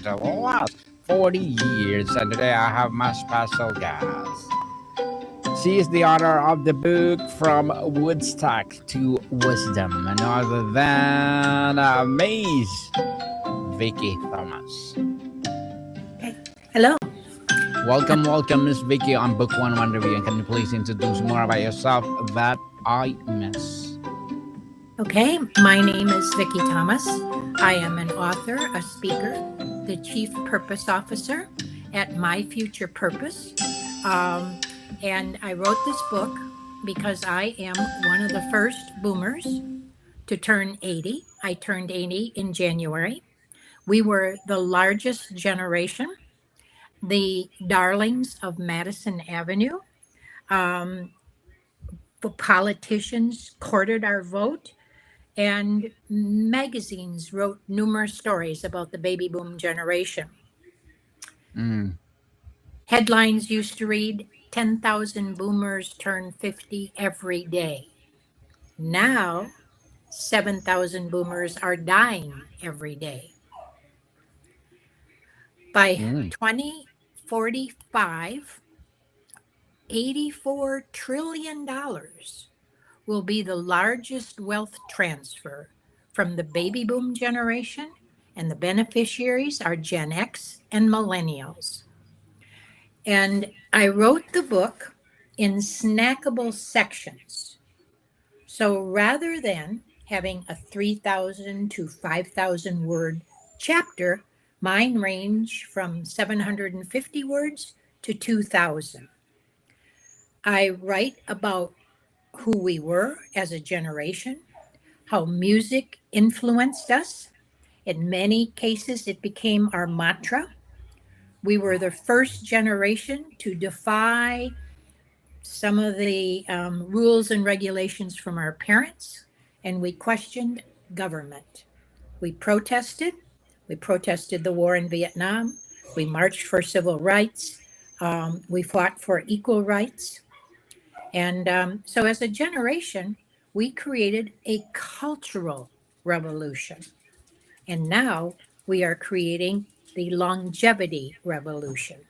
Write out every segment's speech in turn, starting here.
the last 40 years. And today I have my special guest. She is the author of the book From Woodstock to Wisdom, none other than Miss Vicki Thomas. Okay. Hello. Welcome, Miss Vicky on Book One Review. And can you please introduce more about yourself that I miss? Okay. My name is Vicki Thomas. I am an author, a speaker, the Chief Purpose Officer at My Future Purpose. And I wrote this book because I am one of the first boomers to turn 80. I turned 80 in January. We were the largest generation, the darlings of Madison Avenue. The politicians courted our vote, and magazines wrote numerous stories about the baby boom generation. Mm. Headlines used to read 10,000 boomers turn 50 every day. Now, 7,000 boomers are dying every day. By Mm. 2045, $84 trillion will be the largest wealth transfer from the baby boom generation, and the beneficiaries are Gen X and millennials. And I wrote the book in snackable sections. So rather than having a 3,000 to 5,000 word chapter, mine range from 750 words to 2,000. I write about who we were as a generation, how music influenced us. In many cases, it became our mantra. We were the first generation to defy some of the rules and regulations from our parents, and we questioned government. We protested. We protested the war in Vietnam. We marched for civil rights. We fought for equal rights. And so, as a generation, we created a cultural revolution. And now we are creating the longevity revolution.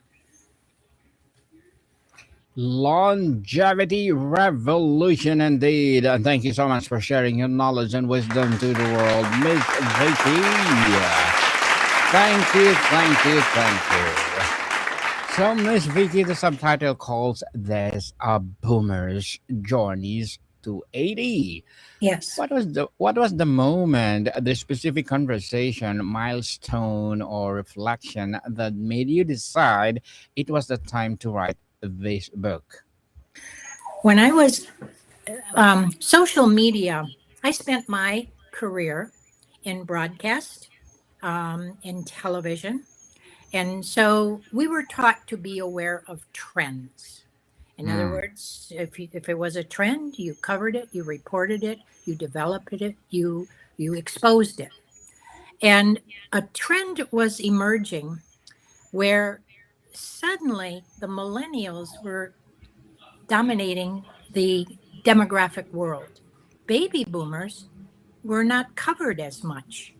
Longevity revolution indeed. And thank you so much for sharing your knowledge and wisdom to the world, Miss Vicky. Thank you. So, Miss Vicky, the subtitle calls this a boomer's journeys to 80. Yes. What was the moment, the specific conversation, milestone, or reflection that made you decide it was the time to write this book? When I was social media, I spent my career in broadcast, in television. And so we were taught to be aware of trends. In other Mm. words, if it was a trend, you covered it, you reported it, you developed it, you exposed it. And a trend was emerging where suddenly the millennials were dominating the demographic world. Baby boomers were not covered as much.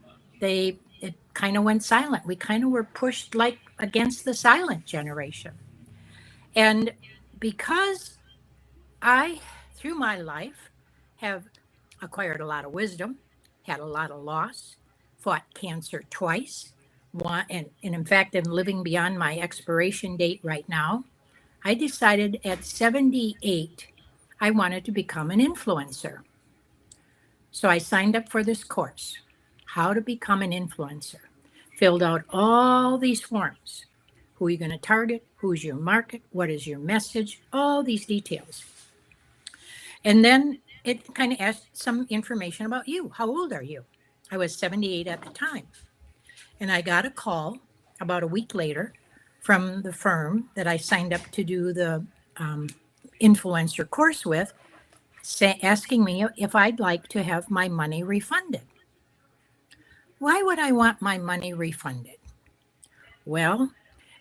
It kind of went silent. We kind of were pushed like against the silent generation. And because I, through my life, have acquired a lot of wisdom, had a lot of loss, fought cancer twice, and in fact, I'm living beyond my expiration date right now. I decided at 78 I wanted to become an influencer. So I signed up for this course, How to Become an Influencer. Filled out all these forms. Who are you going to target? Who's your market? What is your message? All these details. And then it kind of asked some information about you. How old are you? I was 78 at the time. And I got a call about a week later from the firm that I signed up to do the influencer course with, asking me if I'd like to have my money refunded. Why would I want my money refunded? Well,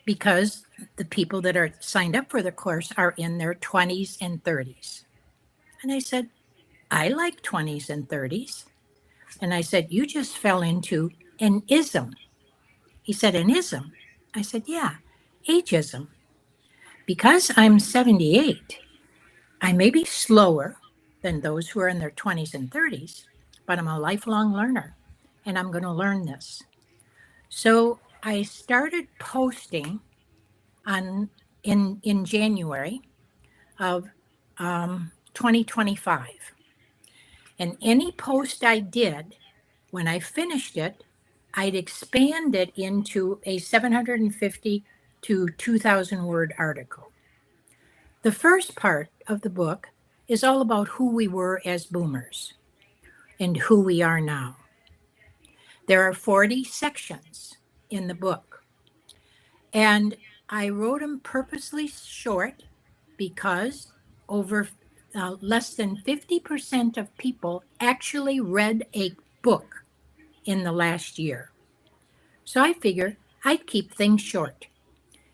because the people that are signed up for the course are in their 20s and 30s. And I said, I like 20s and 30s. And I said, you just fell into an ism. He said, an ism? I said, yeah, ageism. Because I'm 78, I may be slower than those who are in their 20s and 30s, but I'm a lifelong learner and I'm going to learn this. So I started posting on in January of 2025. And any post I did, when I finished it, I'd expand it into a 750 to 2,000 word article. The first part of the book is all about who we were as boomers and who we are now. There are 40 sections in the book, and I wrote them purposely short because over less than 50% of people actually read a book in the last year. So I figure I'd keep things short.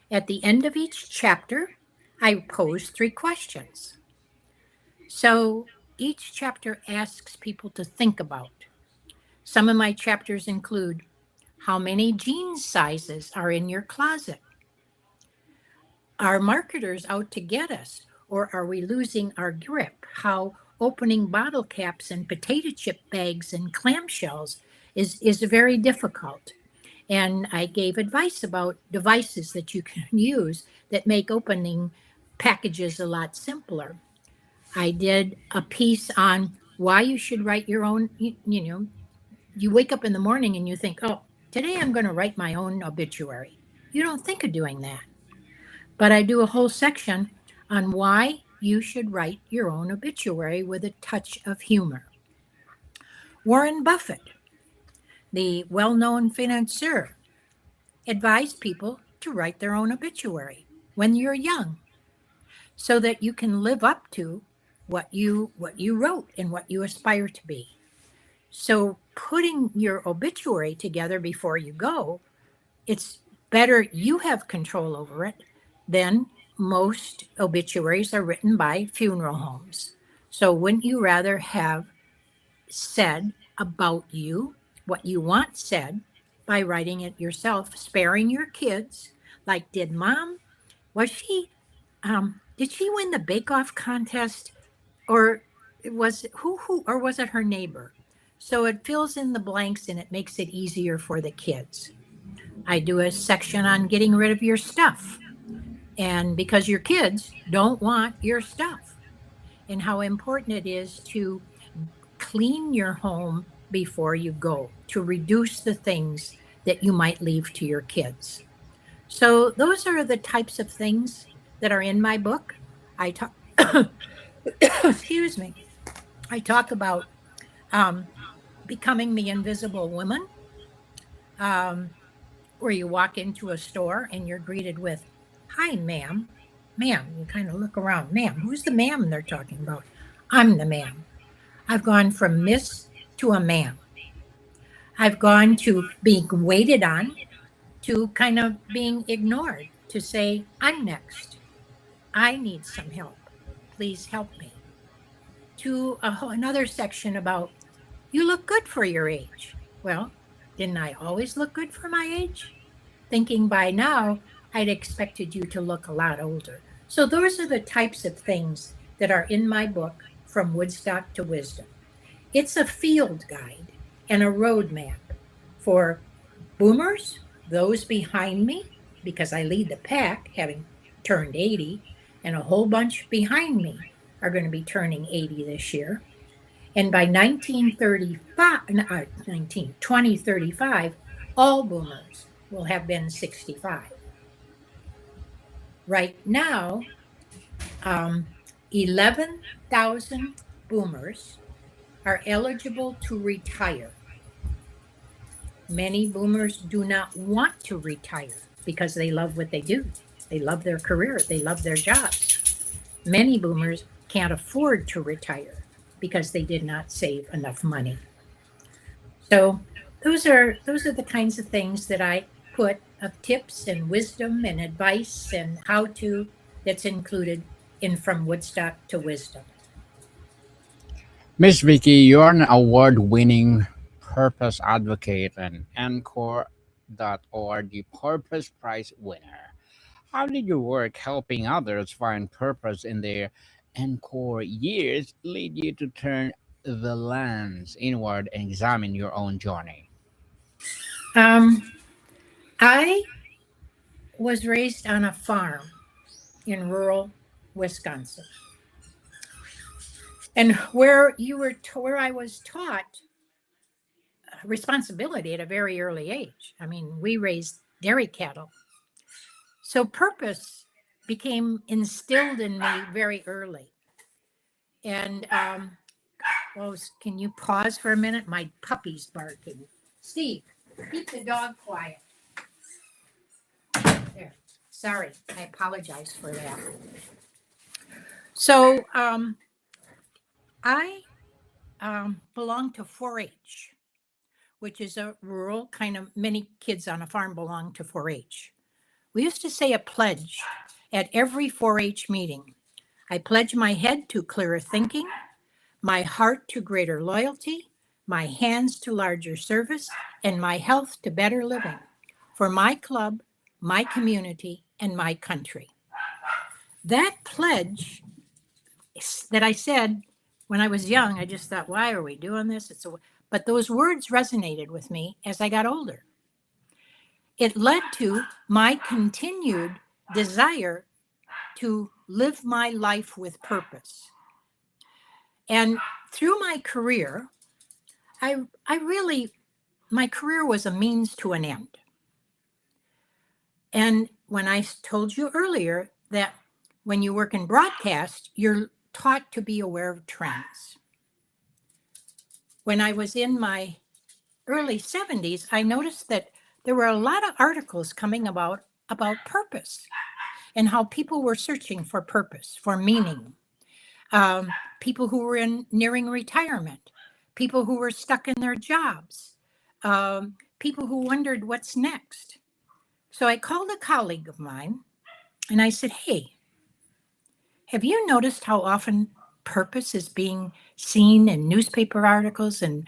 At the end of each chapter, I pose 3 questions. So each chapter asks people to think about. Some of my chapters include how many jean sizes are in your closet? Are marketers out to get us? Or are we losing our grip? How opening bottle caps and potato chip bags and clamshells is very difficult. And I gave advice about devices that you can use that make opening packages a lot simpler. I did a piece on why you should write your own, you wake up in the morning and you think, oh, today I'm going to write my own obituary. You don't think of doing that. But I do a whole section on why you should write your own obituary with a touch of humor. Warren Buffett, the well known financier, advised people to write their own obituary when you're young so that you can live up to what you wrote and what you aspire to be. So putting your obituary together before you go, it's better you have control over it than most obituaries are written by funeral homes. So wouldn't you rather have said about you what you want said by writing it yourself, sparing your kids? Like, was she, did she win the Bake Off contest? Or or was it her neighbor? So it fills in the blanks and it makes it easier for the kids. I do a section on getting rid of your stuff. And because your kids don't want your stuff, and how important it is to clean your home before you go to reduce the things that you might leave to your kids. So those are the types of things that are in my book. I talk, excuse me. I talk about um, becoming the invisible woman, um, where you walk into a store and you're greeted with, "Hi, ma'am." Ma'am, you kind of look around. Ma'am, who's the ma'am they're talking about? I'm the ma'am. I've gone from miss to a ma'am. I've gone to being waited on to kind of being ignored to say, I'm next. I need some help. Please help me. To another section about, you look good for your age. Well, didn't I always look good for my age? Thinking by now, I'd expected you to look a lot older. So those are the types of things that are in my book, From Woodstock to Wisdom. It's a field guide and a road map for boomers, those behind me, because I lead the pack, having turned 80, and a whole bunch behind me are going to be turning 80 this year. And by 2035, all boomers will have been 65. Right now, 11,000 boomers are eligible to retire. Many boomers do not want to retire because they love what they do. They love their career. They love their jobs. Many boomers can't afford to retire because they did not save enough money. So those are the kinds of things that I put of tips and wisdom and advice and how to that's included in From Woodstock to Wisdom. Miss Vicky, you're an award winning purpose advocate and anchor that are the Purpose Prize winner. How did your work helping others find purpose in their encore years lead you to turn the lens inward and examine your own journey? Um, I was raised on a farm in rural Wisconsin, and where I was taught responsibility at a very early age. I mean, we raised dairy cattle, so purpose became instilled in me very early. And well, can you pause for a minute? My puppy's barking. Steve, keep the dog quiet. There. Sorry, I apologize for that. So I belong to 4-H, which is a rural kind of, many kids on a farm belong to 4-H. We used to say a pledge at every 4-H meeting. I pledge my head to clearer thinking, my heart to greater loyalty, my hands to larger service, and my health to better living for my club, my community, and my country. That pledge that I said when I was young, I just thought, why are we doing this? But those words resonated with me as I got older. It led to my continued desire to live my life with purpose. And through my career, I really, my career was a means to an end. And when I told you earlier that when you work in broadcast, you're taught to be aware of trends. When I was in my early 70s, I noticed that there were a lot of articles coming about purpose and how people were searching for purpose, for meaning. People who were nearing retirement, people who were stuck in their jobs, people who wondered what's next. So I called a colleague of mine and I said, hey, have you noticed how often purpose is being seen in newspaper articles and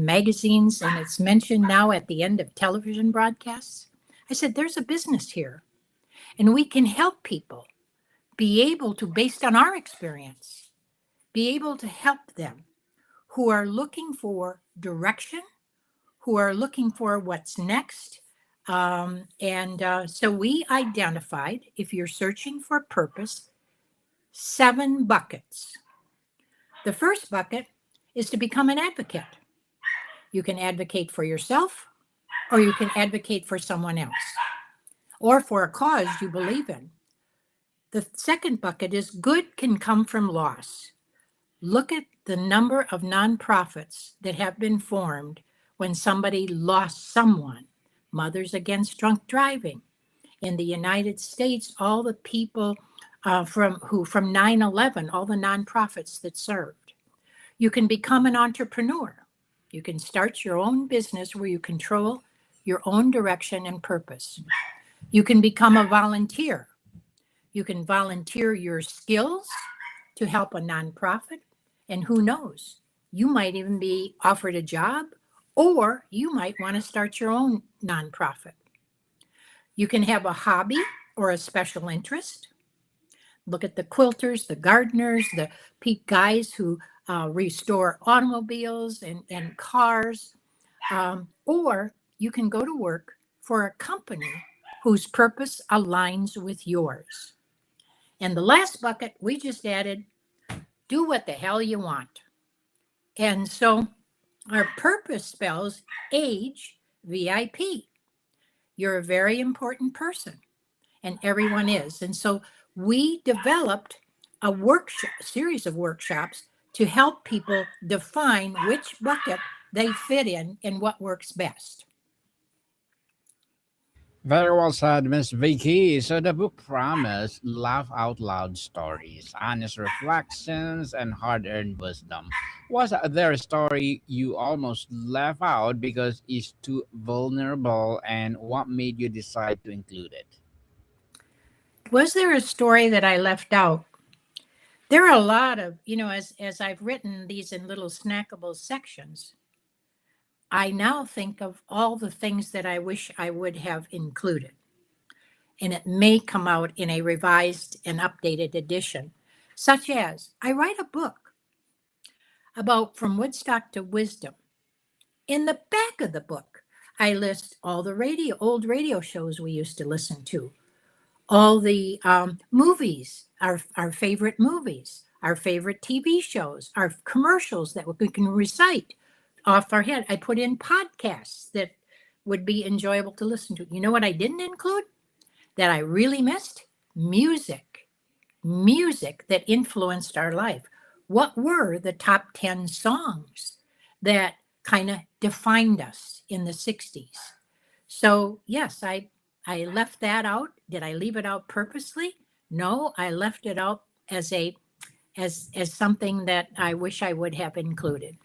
magazines, and it's mentioned now at the end of television broadcasts? I said, there's a business here, and we can help people be able to, based on our experience, be able to help them who are looking for direction, who are looking for what's next. So we identified, if you're searching for purpose, 7 buckets. The first bucket is to become an advocate. You can advocate for yourself, or you can advocate for someone else, or for a cause you believe in. The second bucket is good can come from loss. Look at the number of nonprofits that have been formed when somebody lost someone. Mothers Against Drunk Driving. In the United States, all the people from 9/11, all the nonprofits that served. You can become an entrepreneur. You can start your own business where you control your own direction and purpose. You can become a volunteer. You can volunteer your skills to help a nonprofit. And who knows, you might even be offered a job, or you might want to start your own nonprofit. You can have a hobby or a special interest. Look at the quilters, the gardeners, the guys who restore automobiles and cars. Or you can go to work for a company whose purpose aligns with yours. And the last bucket, we just added, do what the hell you want. And so our purpose spells age VIP. You're a very important person, and everyone is. And so we developed a series of workshops to help people define which bucket they fit in and what works best. Very well said, Miss Vicky. So the book promised laugh out loud stories, honest reflections, and hard earned wisdom. Was there a story you almost left out because it's too vulnerable, and what made you decide to include it? Was there a story that I left out? There are a lot of, as I've written these in little snackable sections, I now think of all the things that I wish I would have included. And it may come out in a revised and updated edition, such as I write a book about From Woodstock to Wisdom. In the back of the book, I list all the old radio shows we used to listen to, all the movies, our favorite movies, our favorite TV shows, our commercials that we can recite off our head. I put in podcasts that would be enjoyable to listen to. You know what I didn't include that I really missed? Music that influenced our life. What were the top 10 songs that kind of defined us in the 60s? So, yes, I left that out. Did I leave it out purposely? No, I left it out as a as something that I wish I would have included.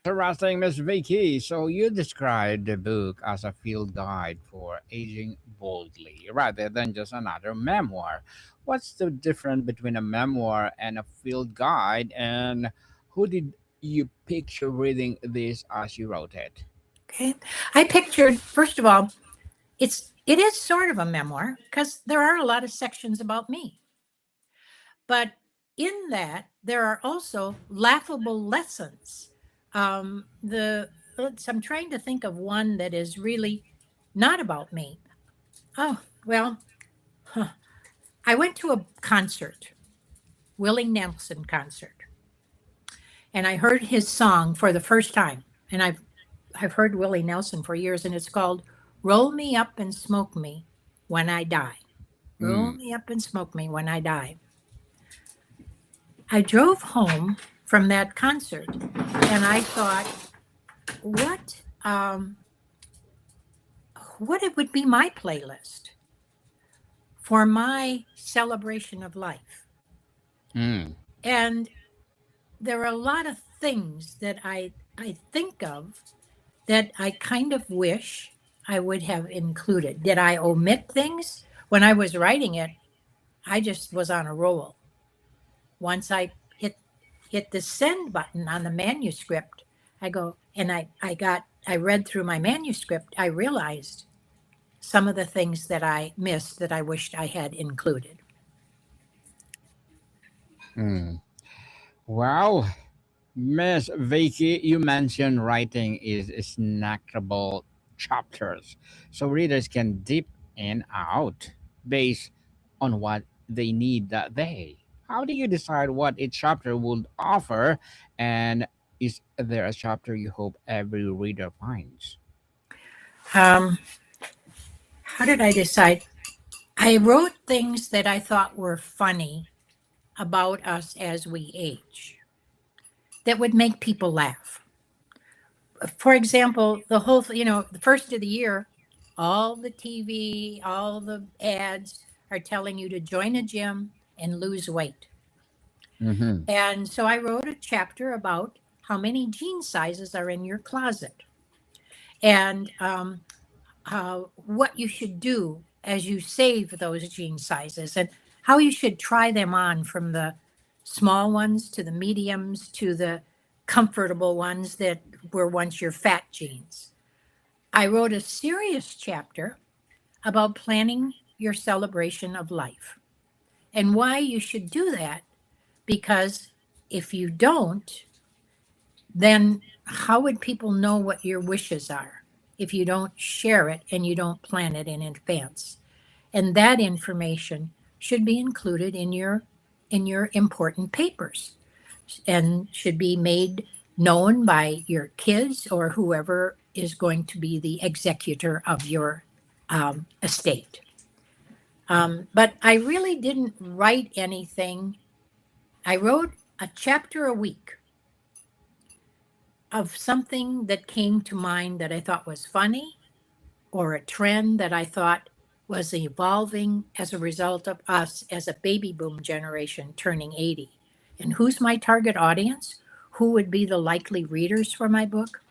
Interesting, Miss Vicky. So you described the book as a field guide for aging boldly rather than just another memoir. What's the difference between a memoir and a field guide, and who did you picture reading this as you wrote it? Okay. I pictured, first of all, it is sort of a memoir because there are a lot of sections about me. But in that, there are also laughable lessons. I'm trying to think of one that is really not about me. Oh, well, huh. I went to a concert, Willie Nelson concert, and I heard his song for the first time. And I've heard Willie Nelson for years, and it's called "Roll Me Up and Smoke Me When I Die." Roll Mm, me up and smoke me when I die. I drove home from that concert, and I thought, what what it would be my playlist for my celebration of life. mm, And there are a lot of things that I think of that I kind of wish I would have included. Did I omit things? When I was writing it, I just was on a roll. Once I hit the send button on the manuscript, I go and I read through my manuscript, I realized some of the things that I missed that I wished I had included. mm. Wow, Miss Vicky, you mentioned writing is snackable chapters, so readers can dip in out based on what they need that day. How do you decide what each chapter would offer, and is there a chapter you hope every reader finds? Um, how did I decide? I wrote things that I thought were funny about us as we age that would make people laugh. For example, the first of the year, all the TV, all the ads are telling you to join a gym and lose weight. Mm-hmm. And so I wrote a chapter about how many jean sizes are in your closet and what you should do as you save those jean sizes and how you should try them on from the small ones to the mediums to the comfortable ones that were once your fat jeans. I wrote a serious chapter about planning your celebration of life and why you should do that, because if you don't, then how would people know what your wishes are if you don't share it and you don't plan it in advance? And that information should be included in your important papers and should be made known by your kids or whoever is going to be the executor of your estate. But I really didn't write anything. I wrote a chapter a week of something that came to mind that I thought was funny or a trend that I thought was evolving as a result of us as a baby boom generation turning 80. And who's my target audience? Who would be the likely readers for my book?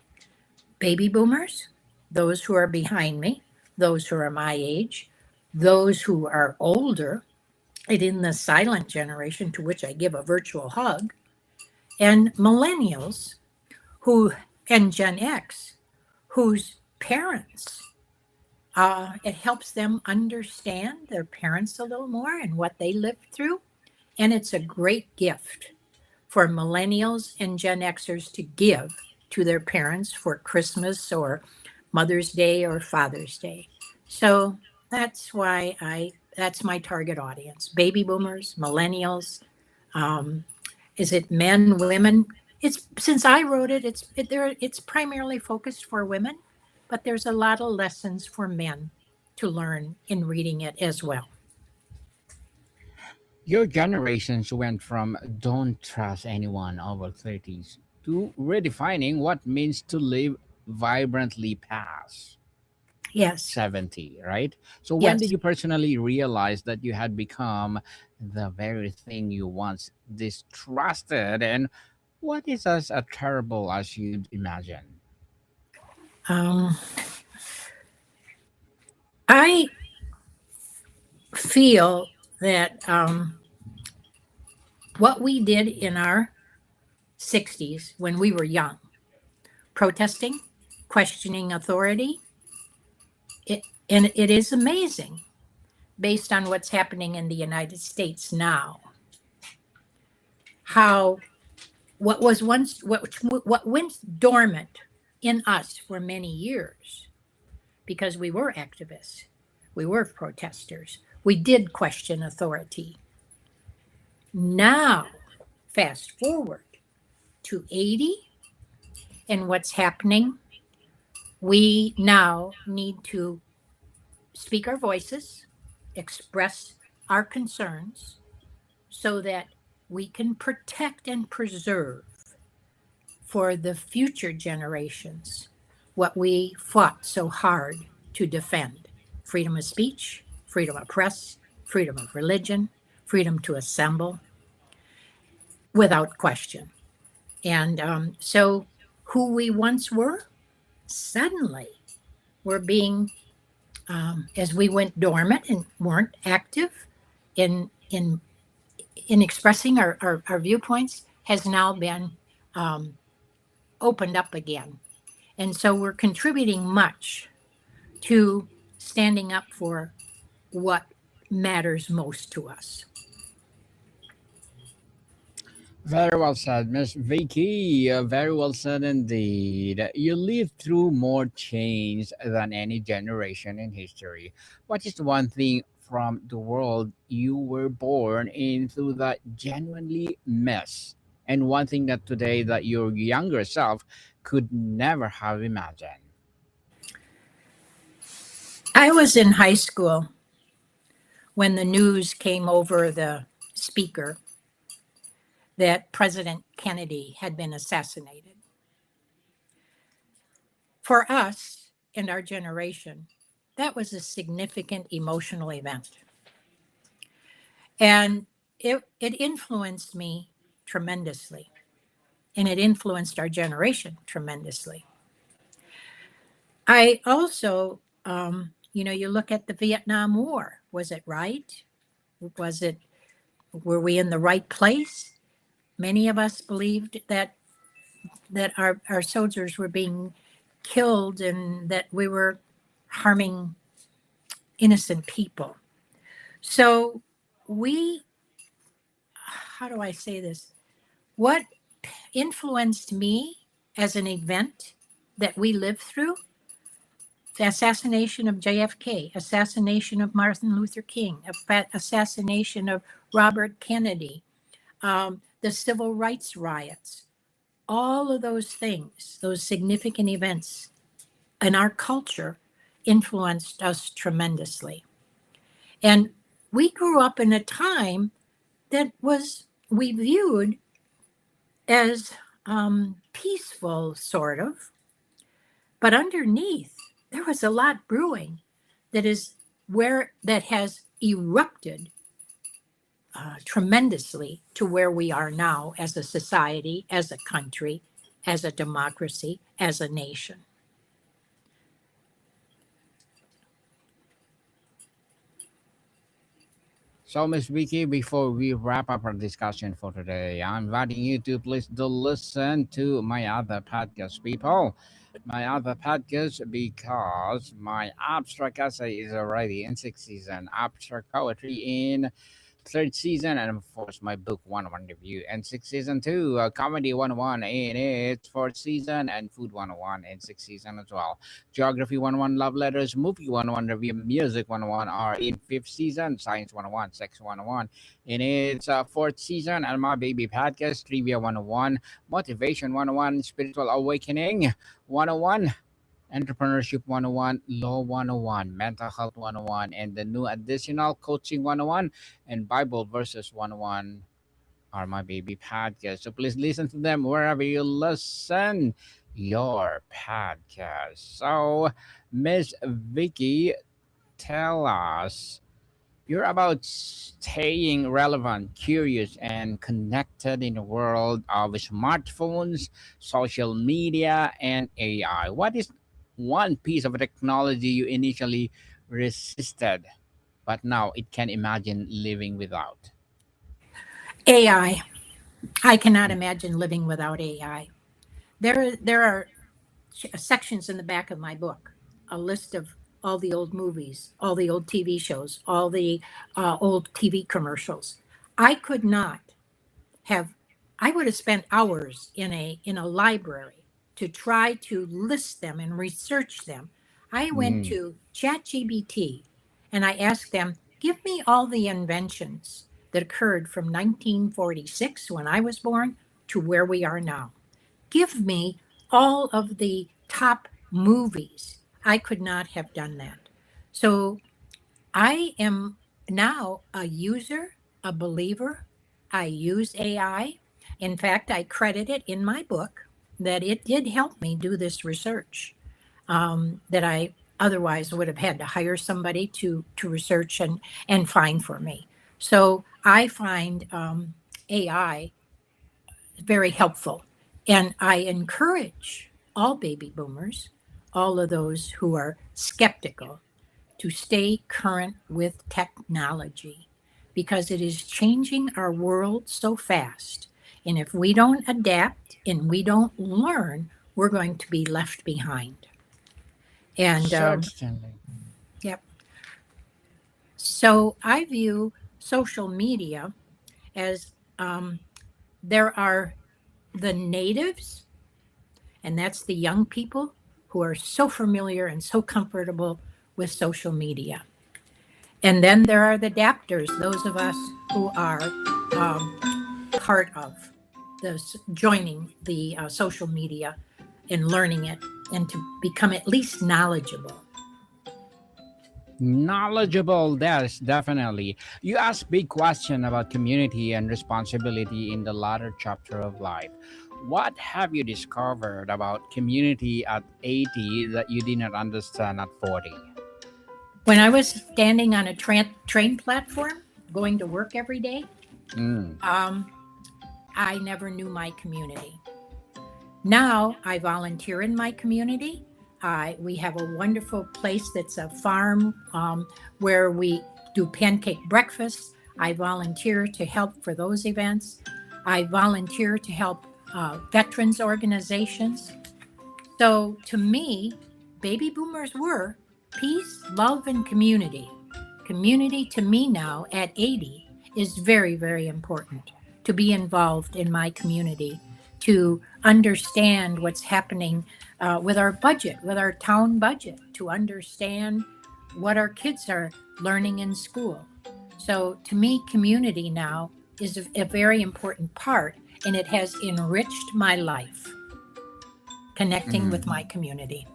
Baby boomers, those who are behind me, those who are my age, those who are older, and in the silent generation to which I give a virtual hug, And millennials who and Gen X, whose parents, it helps them understand their parents a little more and what they lived through. And it's a great gift for millennials and Gen Xers to give to their parents for Christmas or Mother's Day or Father's Day. So that's my target audience: baby boomers, millennials. Um, is it men, women? It's since I wrote it, it's primarily focused for women, but there's a lot of lessons for men to learn in reading it as well. Your generations went from don't trust anyone over 30s to redefining what means to live vibrantly past Yes, 70, right? So, when did yes. you personally realize that you had become the very thing you once distrusted? And what is as terrible as you'd imagine? Um, I feel that what we did in our 60s when we were young, protesting, questioning authority, it, and it is amazing based on what's happening in the United States now, how what went dormant in us for many years because we were activists, we were protesters, we did question authority. Now, fast forward to 80 and what's happening, we now need to speak our voices, express our concerns so that we can protect and preserve for the future generations what we fought so hard to defend: freedom of speech, freedom of press, freedom of religion, freedom to assemble without question. And so, who we once were, suddenly we're being, as we went dormant and weren't active in in expressing our viewpoints, has now been um, opened up again. And so we're contributing much to standing up for what matters most to us. Very well said, Miss Vicky. Very well said indeed. You lived through more change than any generation in history. What is the one thing from the world you were born into that genuinely miss? And one thing that today that your younger self could never have imagined? I was in high school when the news came over the speaker that President Kennedy had been assassinated. For us and our generation, that was a significant emotional event. And it influenced me tremendously. And it influenced our generation tremendously. I also, you look at the Vietnam War. Was it right? Was it, were we in the right place? Many of us believed that our soldiers were being killed and that we were harming innocent people. So we, how do I say this? What influenced me as an event that we lived through: the assassination of JFK, assassination of Martin Luther King, assassination of Robert Kennedy, the civil rights riots, all of those things, those significant events in our culture influenced us tremendously. And we grew up in a time that was, we viewed as peaceful, sort of, but underneath, there was a lot brewing that has erupted tremendously to where we are now as a society, as a country, as a democracy, as a nation. So, Miss Vicky, before we wrap up our discussion for today, I'm inviting you to please do listen to my other podcast, people. My other podcast, because my abstract essay is already in sixth season, abstract poetry in third season, and of course my book 101 review and sixth season too, comedy 101 in its fourth season, and food 101 in sixth season as well. Geography 101, love letters, movie 101 review, music 101 are in fifth season, science 101, sex 101 in its fourth season, and my baby podcast trivia 101, motivation 101, spiritual awakening 101, Entrepreneurship 101, Law 101, Mental Health 101, and the new additional Coaching 101 and Bible Verses 101 are my baby podcasts. So please listen to them wherever you listen your podcast. So, Miss Vicky, tell us, you're about staying relevant, curious, and connected in a world of smartphones, social media, and AI. What is one piece of technology you initially resisted, but now it can imagine living without? AI. I cannot imagine living without AI. There are sections in the back of my book, a list of all the old movies, all the old TV shows, all the old TV commercials. I could not have I would have spent hours in a library to try to list them and research them. I went Mm, to ChatGPT and I asked them, give me all the inventions that occurred from 1946 when I was born to where we are now. Give me all of the top movies. I could not have done that. So I am now a user, a believer. I use AI. In fact, I credit it in my book that it did help me do this research that I otherwise would have had to hire somebody to research and find for me. So I find AI very helpful. And I encourage all baby boomers, all of those who are skeptical, to stay current with technology because it is changing our world so fast. And if we don't adapt and we don't learn, we're going to be left behind. And certainly. yep. So I view social media as there are the natives, and that's the young people who are so familiar and so comfortable with social media. And then there are the adapters, those of us who are part of joining the social media and learning it and to become at least knowledgeable. Knowledgeable, that's definitely. You asked big question about community and responsibility in the latter chapter of life. What have you discovered about community at 80 that you did not understand at 40? When I was standing on a train platform going to work every day, Mm, um, I never knew my community. Now I volunteer in my community. We have a wonderful place that's a farm where we do pancake breakfast. I volunteer to help for those events. I volunteer to help veterans organizations. So to me, baby boomers were peace, love, and community. Community to me now at 80 is very, very important to be involved in my community, to understand what's happening with our budget, with our town budget, to understand what our kids are learning in school. So to me, community now is a very important part, and it has enriched my life connecting with mm. my community.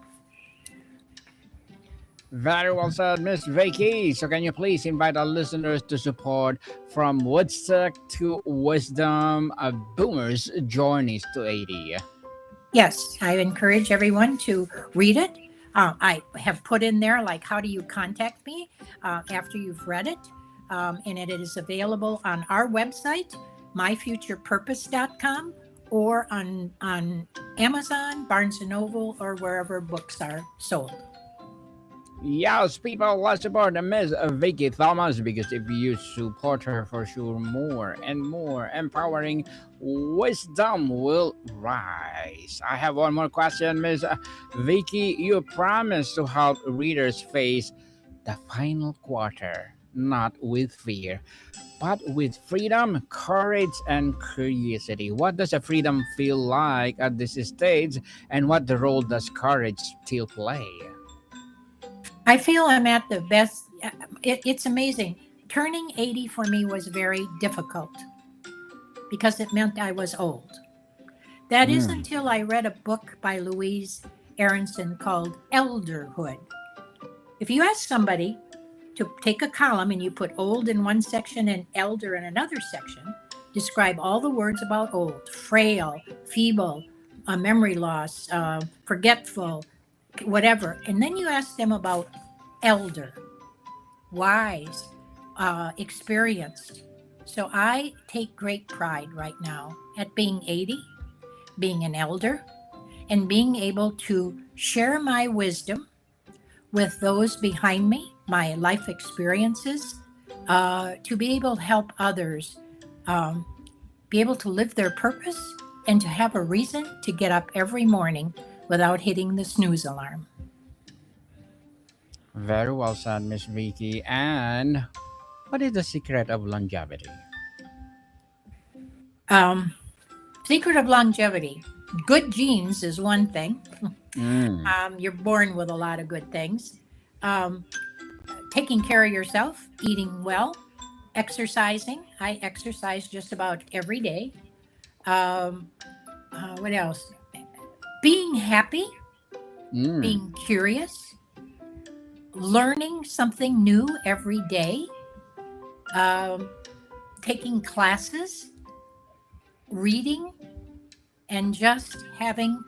Very well said, Miss Vicky. So, can you please invite our listeners to support From Woodstock to Wisdom, a Boomer's Journeys to 80? Yes, I encourage everyone to read it. I have put in there, like, how do you contact me after you've read it? And it is available on our website, myfuturepurpose.com, or on Amazon, Barnes and Noble, or wherever books are sold. Yes, people, let's support Miss Vicki Thomas because if you support her, for sure, more and more empowering wisdom will rise. I have one more question, Miss Vicki. You promised to help readers face the final quarter, not with fear, but with freedom, courage, and curiosity. What does a freedom feel like at this stage, and what the role does courage still play? I feel I'm at the best. It's amazing. Turning 80 for me was very difficult because it meant I was old. That is Mm. until I read a book by Louise Aronson called Elderhood. If you ask somebody to take a column and you put old in one section and elder in another section, describe all the words about old, frail, feeble, memory loss, forgetful, whatever. And then you ask them about elder, wise, experienced. So I take great pride right now at being 80, being an elder, and being able to share my wisdom with those behind me, my life experiences, to be able to help others um, be able to live their purpose and to have a reason to get up every morning without hitting the snooze alarm. Very well said, Miss Vicky. And what is the secret of longevity? Um, Secret of longevity. Good genes is one thing. Mm. You're born with a lot of good things. Um, Taking care of yourself, eating well, exercising. I exercise just about every day. Um, what else? Being happy, Mm. being curious, learning something new every day, um, taking classes, reading, and just having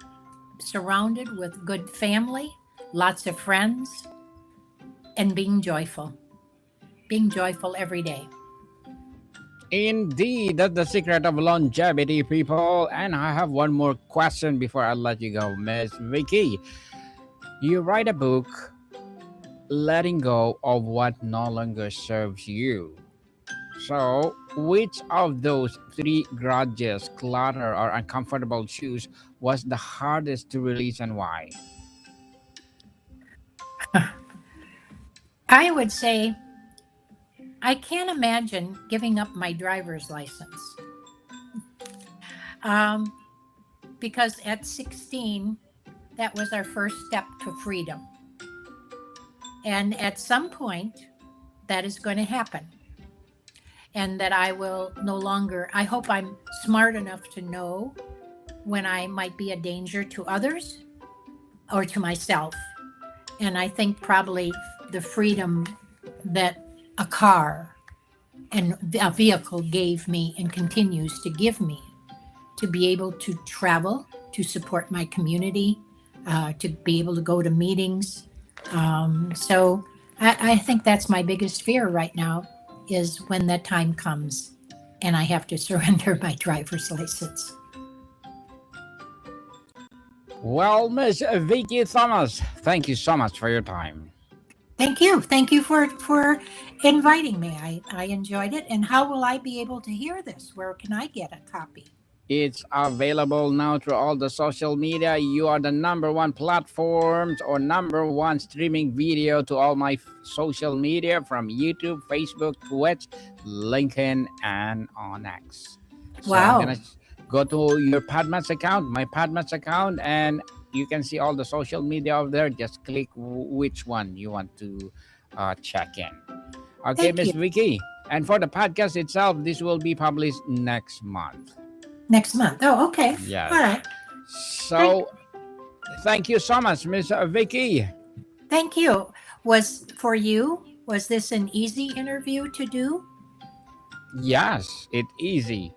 surrounded with good family, lots of friends, and being joyful every day. Indeed, that's the secret of longevity, people. And I have one more question before I let you go, Miss Vicky. You write a book, letting go of what no longer serves you. So, which of those three grudges, clutter, or uncomfortable shoes was the hardest to release and why? I would say I can't imagine giving up my driver's license um, because at 16, that was our first step to freedom. And at some point, that is going to happen. And that I will no longer, I hope I'm smart enough to know when I might be a danger to others or to myself. And I think probably the freedom that a car and a vehicle gave me and continues to give me to be able to travel, to support my community, to be able to go to meetings. So I think that's my biggest fear right now is when that time comes and I have to surrender my driver's license. Well, Miss Vicky Thomas, thank you so much for your time. Thank you. Thank you for inviting me. I enjoyed it. And how will I be able to hear this? Where can I get a copy? It's available now through all the social media. You are the number one platforms or number one streaming video to all my social media from YouTube, Facebook, Twitch, LinkedIn, and on X. So I'm Wow. gonna go to your Padmat's account, my Padmat's account, and you can see all the social media over there. Just click which one you want to check in. Okay, Thank Miss you. Vicky. And for the podcast itself, this will be published next month. Next month. Oh, okay. All Yes. right. Great. So thank you so much, Miss Vicky. Thank you. Was this an easy interview to do? Yes, it easy.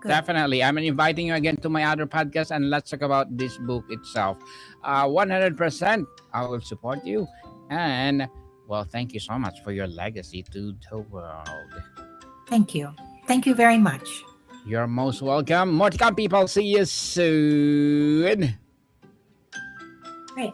Good. Definitely. I'm inviting you again to my other podcast and let's talk about this book itself. 100% I will support you. And well, thank you so much for your legacy to the world. Thank you. Thank you very much. You're most welcome. More to come, people. See you soon. Great.